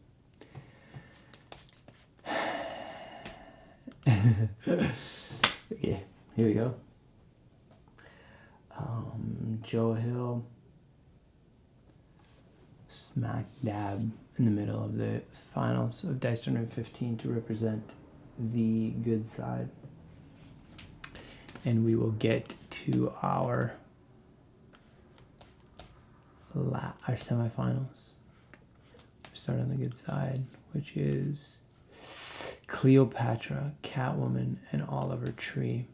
Okay, here we go. Joe Hill, smack dab in the middle of the finals of Dice Tournament 15 to represent the good side. And we will get to our semifinals. Start on the good side, which is Cleopatra, Catwoman, and Oliver Tree.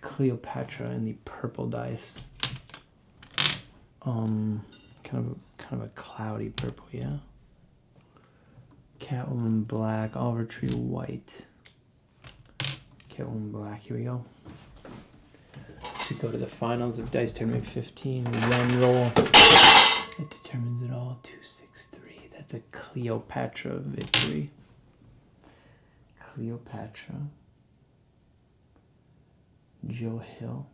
Cleopatra in the purple dice. Kind of a cloudy purple, yeah. Catwoman black, Oliver Tree white. Catwoman black, here we go. To go to the finals of Dice Tournament 15, one roll. It determines it all. 263. That's a Cleopatra victory. Cleopatra. Joe Hill.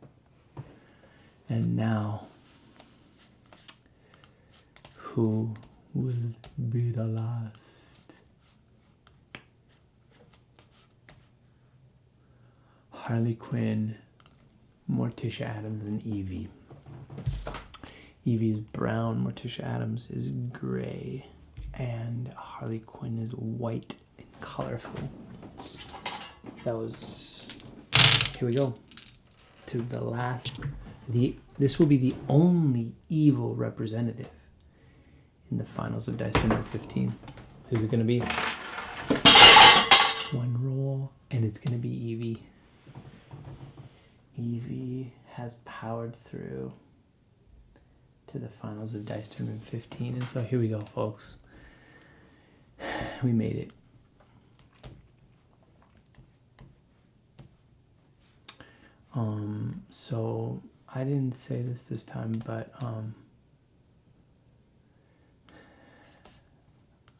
And now, who will be the last? Harley Quinn, Morticia Addams, and Evie. Evie is brown, Morticia Addams is gray, and Harley Quinn is white and colorful. Here we go. To the last. This will be the only evil representative in the finals of Dice Tournament 15. Who's it going to be? One roll, and it's going to be Evie. Evie has powered through to the finals of Dice Tournament 15. And so here we go, folks. We made it. So I didn't say this time, but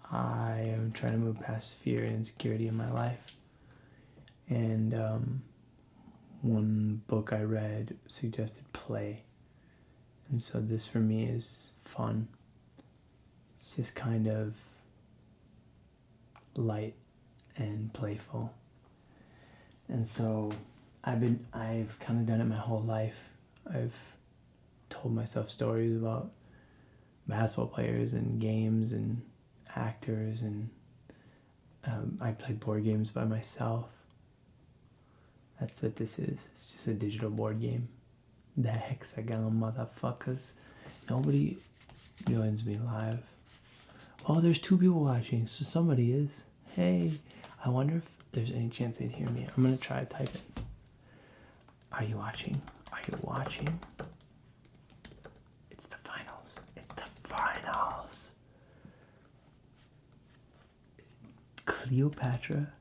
I am trying to move past fear and insecurity in my life. And one book I read suggested play. And so this for me is fun. It's just kind of light and playful. And so I've kind of done it my whole life. I've told myself stories about basketball players and games and actors, and I play board games by myself. That's what this is. It's just a digital board game. The hexagon motherfuckers. Nobody joins me live. Oh, there's 2 people watching, so somebody is. Hey, I wonder if there's any chance they'd hear me. I'm gonna try to type it. Are you watching? Are you watching? It's the finals. It's the finals. Cleopatra,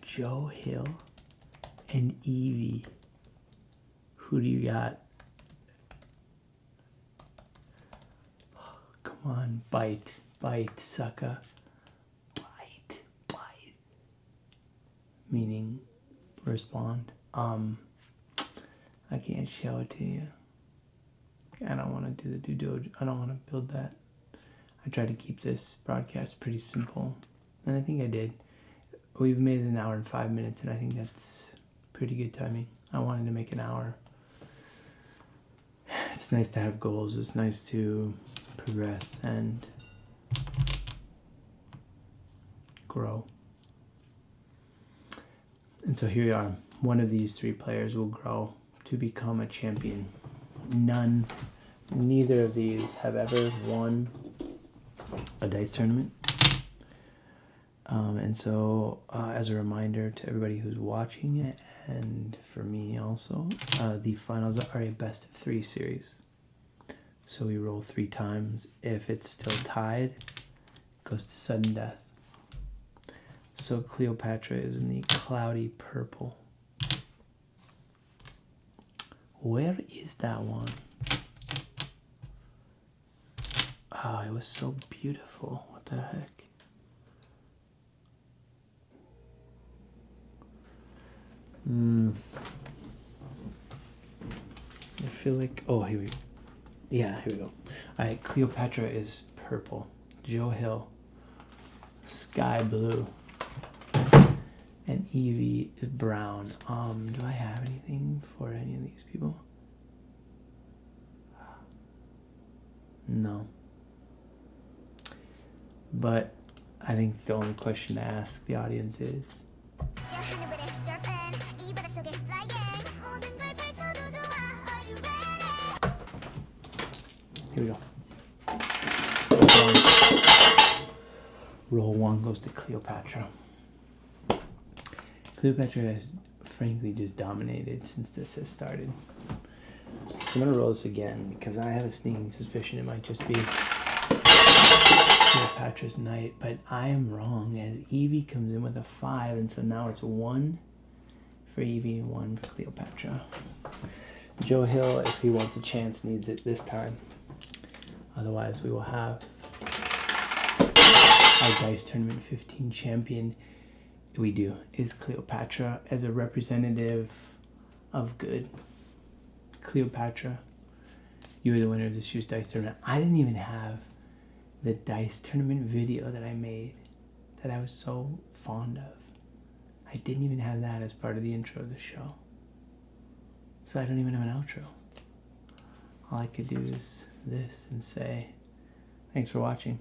Joe Hill, and Evie. Who do you got? Oh, come on, bite, sucker. Bite. Meaning, respond. I can't show it to you. I don't want to do the due. I don't want to build that. I tried to keep this broadcast pretty simple, and I think I did. We've made it an hour and 5 minutes, and I think that's pretty good timing. I wanted to make an hour. It's nice to have goals. It's nice to progress and grow. And so here we are. One of these three players will grow to become a champion. Neither of these have ever won a dice tournament. And so as a reminder to everybody who's watching it, and for me also, the finals are a best of 3 series. So we roll 3 times. If it's still tied, it goes to sudden death. So Cleopatra is in the cloudy purple. Where is that one? Oh, it was so beautiful. What the heck? I feel like... Oh, here we go. Yeah, here we go. Alright, Cleopatra is purple. Joe Hill, sky blue. And Evie is brown. Do I have anything for any of these people? No. But I think the only question to ask the audience is, here we go. Roll 1 goes to Cleopatra. Cleopatra has frankly just dominated since this has started. I'm going to roll this again because I have a sneaking suspicion it might just be Cleopatra's night, but I am wrong as Evie comes in with a 5, and so now it's 1 for Evie and 1 for Cleopatra. Joe Hill, if he wants a chance, needs it this time. Otherwise, we will have our Dice Tournament 15 champion. We do, is Cleopatra as a representative of good. Cleopatra, you were the winner of this year's Dice Tournament. I didn't even have the Dice Tournament video that I made that I was so fond of. I didn't even have that as part of the intro of the show. So I don't even have an outro. All I could do is this and say, thanks for watching.